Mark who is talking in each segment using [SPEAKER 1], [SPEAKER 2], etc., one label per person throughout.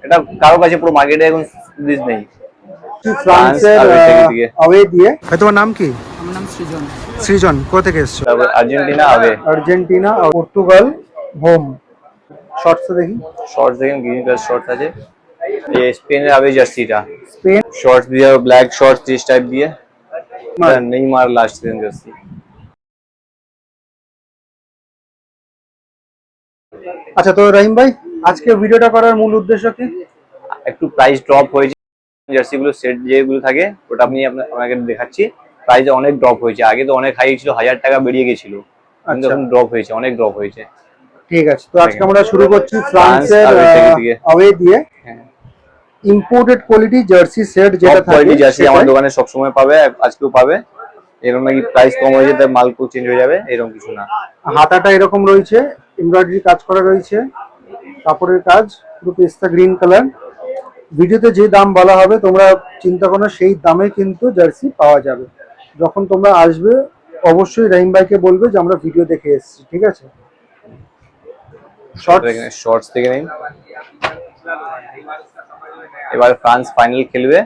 [SPEAKER 1] এটা কারো কাছে পুরো মার্কেটে এখন লিজ নেই।
[SPEAKER 2] ফ্রান্সের আওয়ে দিয়ে। তোমার নাম কি?
[SPEAKER 3] আমার নাম সৃজন।
[SPEAKER 2] সৃজন, কোথা থেকে এসছো?
[SPEAKER 1] তারপর আর্জেন্টিনা আওয়ে।
[SPEAKER 2] আর্জেন্টিনা আর পর্তুগাল হোম। শর্টস দেখি।
[SPEAKER 1] শর্টস দেখেন, গ্রিন কালার শর্টস আছে। এই স্পেনের আওয়ে জার্সিটা।
[SPEAKER 2] স্পেন
[SPEAKER 1] শর্টস দিয়ে ব্ল্যাক শর্টস টি টাইপ দিয়ে। Neymar last season jersey.
[SPEAKER 2] আচ্ছা, তো রহিম ভাই আজকে ভিডিওটা করার মূল উদ্দেশ্য কি?
[SPEAKER 1] একটু প্রাইস ড্রপ হয়েছে জার্সি গুলো, সেট যেগুলো থাকে ওটা আমি আপনাকে দেখাচ্ছি। প্রাইস অনেক ড্রপ হয়েছে, আগে তো অনেক হাই ছিল, 1000 টাকা বেরিয়ে গেছিল, কিন্তু এখন ড্রপ হয়েছে, অনেক ড্রপ হয়েছে।
[SPEAKER 2] ঠিক আছে, তো আজকে আমরা শুরু করছি ফ্রান্সের আওয়ে দিয়ে। ইম্পোর্টেড কোয়ালিটি জার্সি সেট যেটা থাকে,
[SPEAKER 1] জার্সি আমার দোকানে সব সময় পাবে, আজকেও পাবে। এরকম নাকি প্রাইস কম হয়ে যেতে মাল চেঞ্জ হয়ে যাবে এরকম কিছু না।
[SPEAKER 2] হাতাটা এরকম রয়েছে, এমব্রয়ডারি কাজ করা রয়েছে, কাপড়ের কাজ পুরো পেস্তা গ্রিন কালার। ভিডিওতে যে দাম বলা হবে তোমরা চিন্তা করো, সেই দামে কিন্তু জার্সি পাওয়া যাবে। যখন তোমরা আসবে অবশ্যই রহিম ভাইকে বলবে যে আমরা ভিডিও দেখে এসেছি, ঠিক আছে?
[SPEAKER 1] শর্টস থেকে নিন। এবার ফ্রান্স ফাইনাল খেলবে,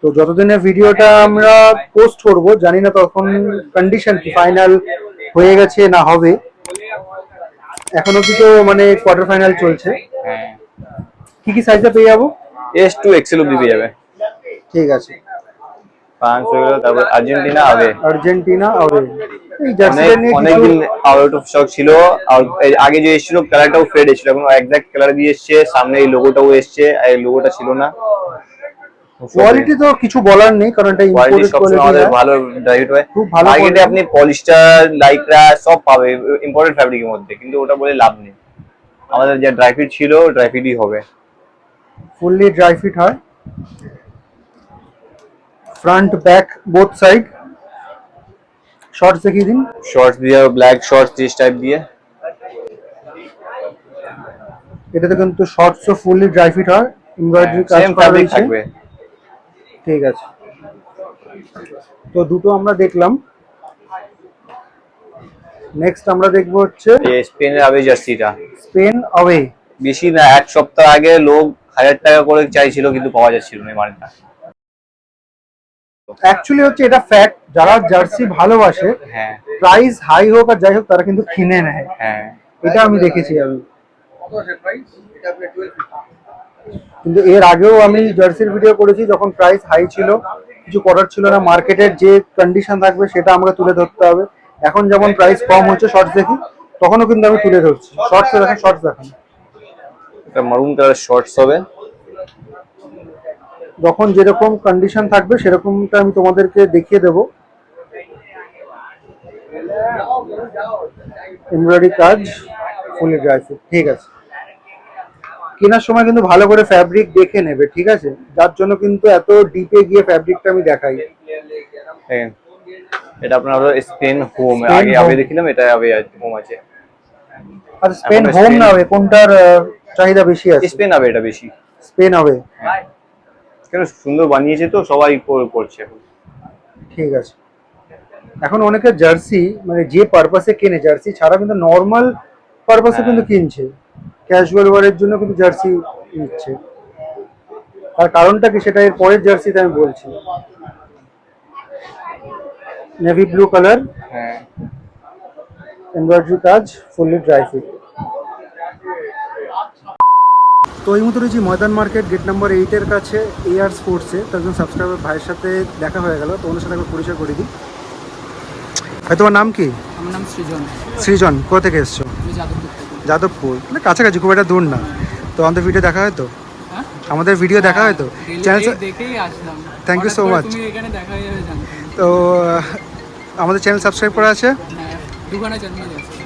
[SPEAKER 2] তো যতদিনে ভিডিওটা আমরা পোস্ট করব জানি না তখন কন্ডিশন কি, ফাইনাল হয়ে গেছে না হবে। এখন অবধি তো মানে কোয়ার্টার ফাইনাল চলছে।
[SPEAKER 1] হ্যাঁ,
[SPEAKER 2] কি সাইজে পেয়ে যাবো?
[SPEAKER 1] এস টু এক্সেল অব্দি পেয়ে যাবে।
[SPEAKER 2] ঠিক আছে,
[SPEAKER 1] ফ্রান্স হয়ে গেল, তারপর আর্জেন্টিনা আওয়ে।
[SPEAKER 2] আর্জেন্টিনা আওয়ে। এই জার্সিটা নিয়ে
[SPEAKER 1] অনেকদিন আউট অফ স্টক ছিল, আর আগে যে এসেছিল কালারটাও ফেড এসেছিল, এখন এক্সাক্ট কালার দিয়ে এসছে। সামনে এই লোগোটাও এসছে, এই লোগোটা ছিল না।
[SPEAKER 2] কোয়ালিটি তো কিছু বলার নেই, কারণ এটা ইম্পোর্টেড কোয়ালিটি।
[SPEAKER 1] আমাদের ভালো ডাইট হয়,
[SPEAKER 2] খুব ভালো।
[SPEAKER 1] মার্কেটে আপনি পলিস্টার লাইক্রা সব পাবে ইম্পোর্টেড ফ্যাব্রিকের মধ্যে, কিন্তু ওটা বলে লাভ নেই। আমাদের যে ড্রাই ফিট ছিল ড্রাই ফিটই হবে,
[SPEAKER 2] ফুললি ড্রাই ফিট হয়। Front back both side. Shorts দেখিয়ে দিন।
[SPEAKER 1] শর্টস দিয়ে ব্ল্যাক শর্টস টি টাইপ দিয়ে।
[SPEAKER 2] এটাতে কিন্তু শর্টসও ফুললি ড্রাই ফিট হয়, এমব্রয়ডারি কাজ করা থাকবে। ঠিক আছে, তো দুটো আমরা দেখলাম। নেক্সট আমরা দেখবো হচ্ছে
[SPEAKER 1] স্পেনের আওয়ে জার্সিটা।
[SPEAKER 2] স্পেন আওয়ে।
[SPEAKER 1] বেশি না, এক সপ্তাহ আগে লোক 1000 টাকা করে চাইছিল, কিন্তু পাওয়া যাচ্ছিল না মালটা।
[SPEAKER 2] অ্যাকচুয়ালি হচ্ছে এটা ফ্যাক্ট, যারা জার্সি ভালোবাসে,
[SPEAKER 1] হ্যাঁ,
[SPEAKER 2] প্রাইস হাই হোক আর যাই হোক তারা কিন্তু কিনে নেয়।
[SPEAKER 1] হ্যাঁ,
[SPEAKER 2] এটা আমি দেখেছি। কিন্তু এর আগেও আমি জার্সির ভিডিও করেছি, যখন প্রাইস হাই ছিল, কিছু করার ছিল না। মার্কেটের যে কন্ডিশন থাকবে সেটা আমাকে তুলে ধরতে হবে। এখন যেমন প্রাইস কম হচ্ছে, শর্টস দেখি, তখনও কিন্তু আমি তুলে ধরছি। শর্টস দেখেন, শর্টস দেখেন।
[SPEAKER 1] এটা মারুন কালার শর্টস হবে।
[SPEAKER 2] যখন যেরকম কন্ডিশন থাকবে সেরকমটা আমি তোমাদেরকে দেখিয়ে দেবো। এমব্রয়ডারি কাজ, ফুলি ড্রাই ফিট। ঠিক আছে, কেনার সময় কিন্তু ভালো করে ফ্যাব্রিক দেখে নেবে, ঠিক আছে? যার জন্য কিন্তু এত ডিপে গিয়ে ফ্যাব্রিকটা আমি দেখাই।
[SPEAKER 1] এটা আপনার হলো স্পেন হোম, আগে আবে দেখিলাম, এটা আবে হোম আছে।
[SPEAKER 2] আচ্ছা, স্পেন হোম না আবে, কোনটার চাহিদা বেশি আছে?
[SPEAKER 1] স্পেন আবে এটা বেশি।
[SPEAKER 2] স্পেন আবে।
[SPEAKER 1] কেন সুন্দর বানিয়েছে তো, সবাই করছে এখন।
[SPEAKER 2] ঠিক আছে, এখন অনেকে জার্সি মানে যে পারপাসে কেনে, জার্সি ছাড়া কিন্তু নর্মাল পারপাসে কিন্তু কিনছে, ক্যাজুয়াল ওয়ারের জন্য কিন্তু জার্সি নিচ্ছে। তার কারণটা কি সেটা এর পরের জার্সিতে আমি বলছি। নেভি ব্লু কালার,
[SPEAKER 1] হ্যাঁ,
[SPEAKER 2] এমব্রয়ডারি কাজ, ফুললি ড্রাই ফিট। তো এই মতো রয়েছি ময়দান মার্কেট গেট নাম্বার 8-এর কাছে, AR স্পোর্টসে। তার জন্য সাবস্ক্রাইবার ভাইয়ের সাথে দেখা হয়ে গেল, তো ওনার সাথে একবার পরিচয় করে দিই। ভাই তোমার নাম কি?
[SPEAKER 3] আমার নাম সৃজন।
[SPEAKER 2] সৃজন, কোথা থেকে এসছো? যাদবপুর, মানে কাছাকাছি, খুব একটা দূর না। তো আমাদের ভিডিও দেখা হয় তো? আমাদের ভিডিও দেখা হয় তো? চ্যানেল
[SPEAKER 3] দেখেই আসলাম।
[SPEAKER 2] Thank you so much.
[SPEAKER 3] তুমি এখানে দেখা হয়ে যাবে জানতাম।
[SPEAKER 2] তো আমাদের চ্যানেল সাবস্ক্রাইব করা আছে?
[SPEAKER 3] হ্যাঁ, দোকানে জানিয়ে যাচ্ছে।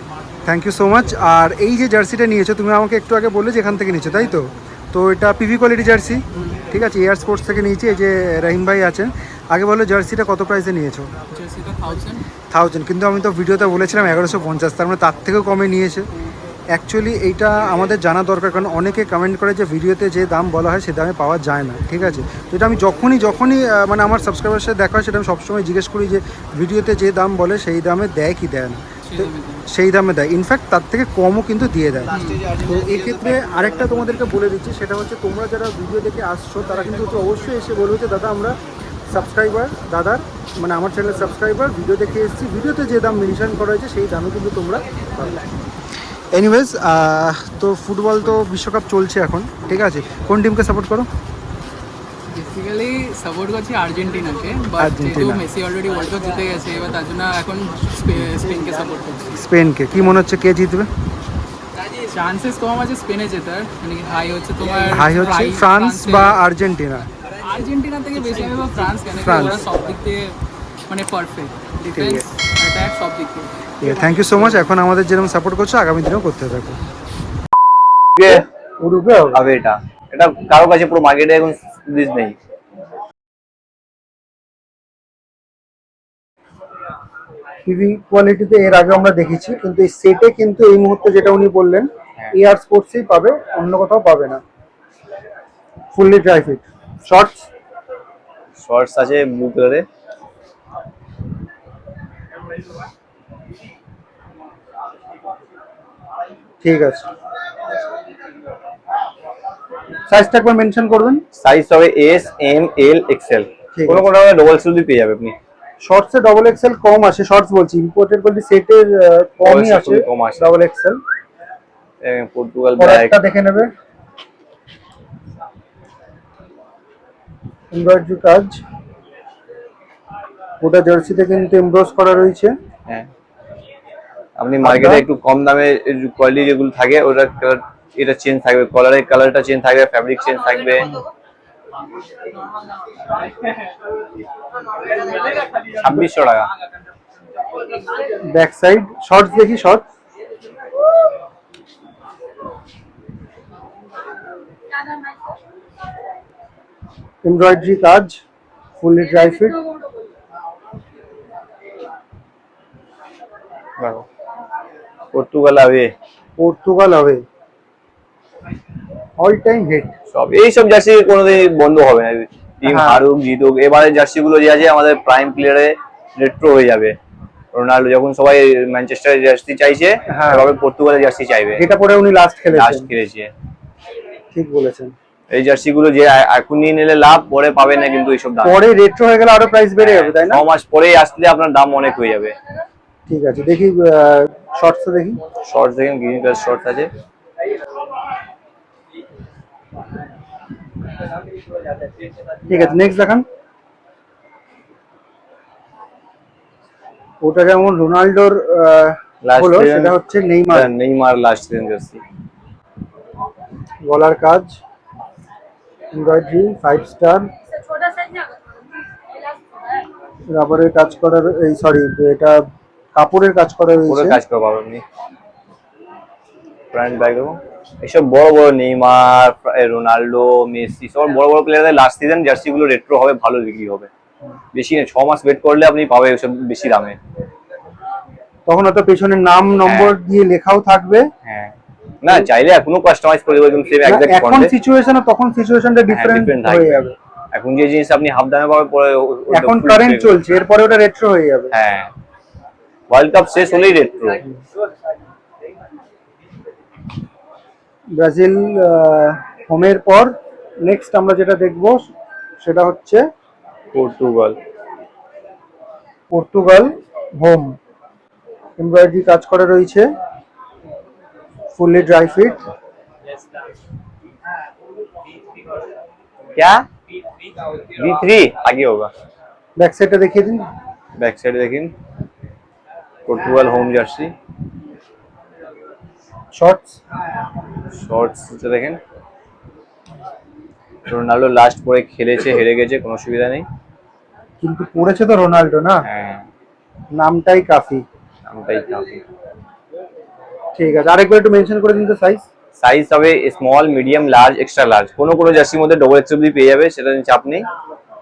[SPEAKER 2] Thank you so much. আর এই যে জার্সিটা নিয়েছো তুমি আমাকে একটু আগে বললে যে এখান থেকে নিয়েছো, তাই তো? তো এটা পিভি কোয়ালিটি জার্সি, ঠিক আছে? AR স্পোর্টস থেকে নিয়েছি। এই যে রহিম ভাই আছেন, আগে বলো জার্সিটা কত প্রাইসে নিয়েছো?
[SPEAKER 3] জার্সিটা
[SPEAKER 2] 1000, কিন্তু আমি তো ভিডিওতে বলেছিলাম 1150, তার মানে তার থেকেও কমে নিয়েছে। অ্যাকচুয়ালি এইটা আমাদের জানা দরকার, কারণ অনেকে কমেন্ট করে যে ভিডিওতে যে দাম বলা হয় সে দামে পাওয়া যায় না, ঠিক আছে? তো এটা আমি যখনই মানে আমার সাবস্ক্রাইবারের সাথে দেখা হয় সেটা আমি সবসময় জিজ্ঞেস করি যে ভিডিওতে যে দাম বলে সেই দামে দেয় কি দেয় না।
[SPEAKER 3] সেই দামে দেয়।
[SPEAKER 2] সেই দামে দেয়, ইনফ্যাক্ট তার থেকে কমও কিন্তু দিয়ে দেয়। তো এক্ষেত্রে আরেকটা তোমাদেরকে বলে দিচ্ছি, সেটা হচ্ছে তোমরা যারা ভিডিও দেখে আসছো তারা কিন্তু অবশ্যই এসে বলবে যে দাদা আমরা সাবস্ক্রাইবার, দাদার মানে আমার চ্যানেলের সাবস্ক্রাইবার, ভিডিও দেখে এসেছি, ভিডিওতে যে দাম মেনশন করা হয়েছে সেই দামে কিন্তু তোমরা পাবে। এনিওয়েজ, তো ফুটবল তো বিশ্বকাপ চলছে এখন, ঠিক আছে, কোন টিমকে সাপোর্ট করো?
[SPEAKER 3] বেসিক্যালি সাপোর্ট করছি আর্জেন্টিনাকে, বাট
[SPEAKER 2] আর্জেন্টিনা।
[SPEAKER 3] যেহেতু মেসি অলরেডি ওয়ার্ল্ড কাপ জিতে গেছে, এবার তার জন্য এখন স্পেনকে সাপোর্ট করছি।
[SPEAKER 2] স্পেনকে। কি মনে হচ্ছে কে জিতবে?
[SPEAKER 3] চান্সেস কম আছে স্পেনে জেতার, মানে হাই হচ্ছে তোমার
[SPEAKER 2] হাই হচ্ছে ফ্রান্স বা আর্জেন্টিনা?
[SPEAKER 3] আর্জেন্টিনা থেকে বেশি আমি বা ফ্রান্স, কেন কি
[SPEAKER 2] ফ্রান্স।
[SPEAKER 3] ওরা সব দিক থেকে মানে পারফেক্ট, ডিফেন্স অ্যাটাক সব দিক থেকে।
[SPEAKER 2] Thank you so much. এখন আমাদের যেরকম সাপোর্ট করছো আগামী দিনেও করতে থাকো। উরুগুয়ে
[SPEAKER 1] হবে এটা, এটা কারো কাছে পুরো মার্কেটে এখন সিরিজ নেই।
[SPEAKER 2] টিভি কোয়ালিটিতে এর আগে আমরা দেখেছি, কিন্তু এই সেটে কিন্তু এই মুহূর্তে যেটা উনি বললেন এয়ার স্পোর্টসই পাবে, অন্য কোথাও পাবে না। Fully dry fit. Shorts
[SPEAKER 1] shorts আছে ব্লু কালারে।
[SPEAKER 2] ঠিক আছে, সাইজটা একবার মেনশন করবেন।
[SPEAKER 1] সাইজ হবে এস, এম, এল, এক্সেল।
[SPEAKER 2] ঠিক
[SPEAKER 1] কোনো
[SPEAKER 2] আছে।
[SPEAKER 1] কোনো ডবল এক্সেল পেয়ে যাবে আপনি।
[SPEAKER 2] শর্টসে ডবল এক্সেল কম আসে, শর্টস বলছি ইম্পোর্টেড বলতে সেটের কমই
[SPEAKER 1] Double
[SPEAKER 2] আসে
[SPEAKER 1] XL কম আসে।
[SPEAKER 2] Double XL.
[SPEAKER 1] Portugal black.
[SPEAKER 2] পরেরটা দেখে নেবে, এমব্রয়ডারি কাজ, ওটা জার্সিতে কিন্তু এমব্রস করা রয়েছে।
[SPEAKER 1] হ্যাঁ, আপনি মার্কেটে একটু কম দামে কোয়ালিটি যেগুলো থাকে ওটা এটা চেঞ্জ থাকবে, কলারের কালারটা চেঞ্জ থাকবে, ফ্যাব্রিক চেঞ্জ থাকবে। 2600 টাকা।
[SPEAKER 2] ব্যাক সাইড শর্টস দেখি, শর্টস এমব্রয়ডারি কাজ, ফুললি ড্রাই ফিট।
[SPEAKER 1] পর্তুগাল হবে।
[SPEAKER 2] পর্তুগাল হবে, অল টাইম হিট।
[SPEAKER 1] সব এইসব জার্সি কোনোদিন বন্ধ হবে না, টিম
[SPEAKER 2] হ্যাঁ।
[SPEAKER 1] হারুক জিতুক। এবারে জার্সি গুলো যে আছে আমাদের প্রাইম প্লেয়ারে রেট্রো হয়ে যাবে। রোনাল্ডো যখন সবাই ম্যানচেস্টারের জার্সি চাইছে,
[SPEAKER 2] হ্যাঁ।
[SPEAKER 1] এভাবে পর্তুগালের জার্সি চাইবে,
[SPEAKER 2] যেটা পরে উনি লাস্ট
[SPEAKER 1] লাস্ট
[SPEAKER 2] খেলেছেন।
[SPEAKER 1] খেলেছে।
[SPEAKER 2] ঠিক বলেছেন।
[SPEAKER 1] এই জার্সি গুলো যে এখন নিয়ে নিলে লাভ, পরে পাবে না কিন্তু এইসব দাম।
[SPEAKER 2] পরে রেট্রো হয়ে গেলে আরো প্রাইস বেড়ে যাবে, তাই না?
[SPEAKER 1] 6 মাস পরেই আসলে আপনার দাম অনেক হয়ে যাবে।
[SPEAKER 2] ঠিক আছে, দেখি শর্টস দেখি।
[SPEAKER 1] শর্টস দেখেন, গ্রিন কালার শর্টস আছে।
[SPEAKER 2] ঠিক আছে, নেক্সট দেখান। ওটা যেমন রোনাল্ডোর হলো, সেটা হচ্ছে Neymar.
[SPEAKER 1] Neymar last season jersey.
[SPEAKER 2] গলার কাজ, এমব্রয়ডারি, 5 স্টার, রাবারের কাজ করা, এই সরি এটা কাপড়ের কাজ করা
[SPEAKER 1] পুরো
[SPEAKER 2] রয়েছে।
[SPEAKER 1] কাজ করে পাবেন আপনি। ফ্রন্ট ব্যাক দেখুন, এইসব বড় বড় নেইমার, রোনাল্ডো, মেসি, সব বড় বড় প্লেয়ারদের লাস্ট সিজন জার্সি গুলো রেট্রো হবে, ভালো বিক্রি হবে। বেশি না, 6 মাস ওয়েট করলে আপনি পাবে ওসব বেশি দামে।
[SPEAKER 2] তখন হয়তো পেছনে নাম নম্বর দিয়ে লেখাও থাকবে।
[SPEAKER 1] হ্যাঁ, না চাইলে এখনো কাস্টমাইজ করে দেবো, একদম সেম
[SPEAKER 2] না,
[SPEAKER 1] এক্সাক্ট
[SPEAKER 2] এখন
[SPEAKER 1] ফন্টে।
[SPEAKER 2] সিচুয়েশন তখন সিচুয়েশনটা ডিফারেন্ট
[SPEAKER 1] ডিফারেন্ট
[SPEAKER 2] হয়ে
[SPEAKER 1] থাকবে।
[SPEAKER 2] যাবে।
[SPEAKER 1] এখন যে জিনিস আপনি হাফ দামে পাবেন, পরে ওটা
[SPEAKER 2] এখন
[SPEAKER 1] full
[SPEAKER 2] কারেন্ট
[SPEAKER 1] rate।
[SPEAKER 2] চলছে, এরপরে ওটা রেট্রো হয়ে যাবে।
[SPEAKER 1] হ্যাঁ, ওয়ার্ল্ড কাপ শেষ হলেই রেট্রো।
[SPEAKER 2] ব্রাজিল হোমের পর নেক্সট আমরা যেটা দেখবো সেটা হচ্ছে
[SPEAKER 1] পর্তুগাল।
[SPEAKER 2] Portugal home. এমব্রয়ডারি কাজ করা রয়েছে, ফুললি ড্রাই ফিট।
[SPEAKER 1] क्या B3 आगे होगा।
[SPEAKER 2] ব্যাক সাইডটা দেখিয়ে দিন।
[SPEAKER 1] बैक साइड देखें, Portugal home jersey.
[SPEAKER 2] Shorts,
[SPEAKER 1] shorts দেখেন, রোনাল্ডো লাস্ট পরে খেলেছে, হেরে গেছে, কোনো অসুবিধা নেই।
[SPEAKER 2] কিন্তু পড়েছে তো রোনাল্ডো না,
[SPEAKER 1] হ্যাঁ,
[SPEAKER 2] নামটাই কাফি।
[SPEAKER 1] নামটাই কাফি।
[SPEAKER 2] ঠিক আছে, আরেকবার একটু মেনশন করে দিন তো সাইজ।
[SPEAKER 1] সাইজ হবে small, medium, large, extra large. কোনো কোনো জার্সির মধ্যে ডবল এক্সেল পেয়ে যাবে, সেটা নিয়ে চাপ নেই,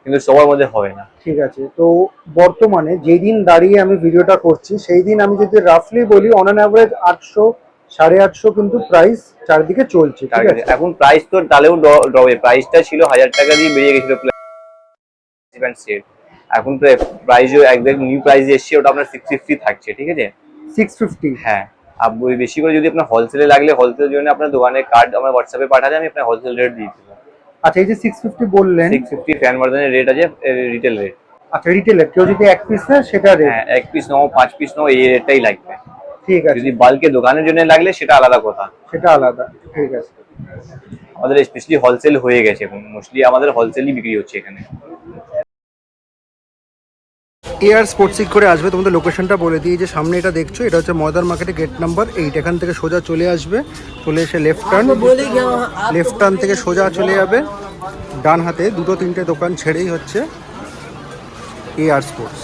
[SPEAKER 1] কিন্তু সবার মধ্যে হবে না।
[SPEAKER 2] ঠিক আছে, তো বর্তমানে যেই দিন দাঁড়িয়ে আমি ভিডিওটা করছি সেই দিন আমি যদি রাফলি বলি অন অ্যান অ্যাভারেজ 800 850 কিন্তু প্রাইস চারদিকে চলছে। ঠিক আছে,
[SPEAKER 1] এখন প্রাইস তো তাহলেও ডবে, প্রাইসটা ছিল 1000 টাকা দিয়ে বেরিয়ে গেছিল সেট। এখন তো প্রাইসও একদম নিউ প্রাইস এসছে, ওটা আপনার 650 থাকছে। ঠিক আছে,
[SPEAKER 2] 650।
[SPEAKER 1] হ্যাঁ, আর বেশি করে যদি আপনার হোলসেলে লাগলে হোলসেলের জন্য আপনার দোকানের কার্ড আমার হোয়াটসঅ্যাপে পাঠালে আমি আপনার হোলসেল রেট দিয়ে দেবো।
[SPEAKER 2] আচ্ছা, এই যে 650 বললেন,
[SPEAKER 1] 650 ফ্যান ভার্জনের রেট আছে, রিটেল রেট।
[SPEAKER 2] আচ্ছা রিটেলের, কেউ যদি এক পিস নেয় সেটা রেট।
[SPEAKER 1] হ্যাঁ, 1 পিস নাও 5 পিস নাও এই রেটটাই লাগবে।
[SPEAKER 2] ঠিক আছে,
[SPEAKER 1] যদি বাল্কে দোকানের জন্য লাগলে সেটা আলাদা কথা।
[SPEAKER 2] সেটা আলাদা, ঠিক আছে।
[SPEAKER 1] আমাদের স্পেশালি হোলসেল হয়ে গেছে এখন, মোস্টলি আমাদের হোলসেলই বিক্রি হচ্ছে এখানে।
[SPEAKER 2] এআর স্পোর্টসিক করে আসবে, তোমাদের লোকেশনটা বলে দিই। যে সামনে এটা দেখছো, এটা হচ্ছে ময়দান মার্কেটে গেট নাম্বার 8। এখান থেকে সোজা চলে আসবে, চলে এসে লেফট টার্ন থেকে সোজা চলে যাবে ডান হাতে, 2-3টে দোকান ছেড়েই হচ্ছে এআর স্পোর্টস।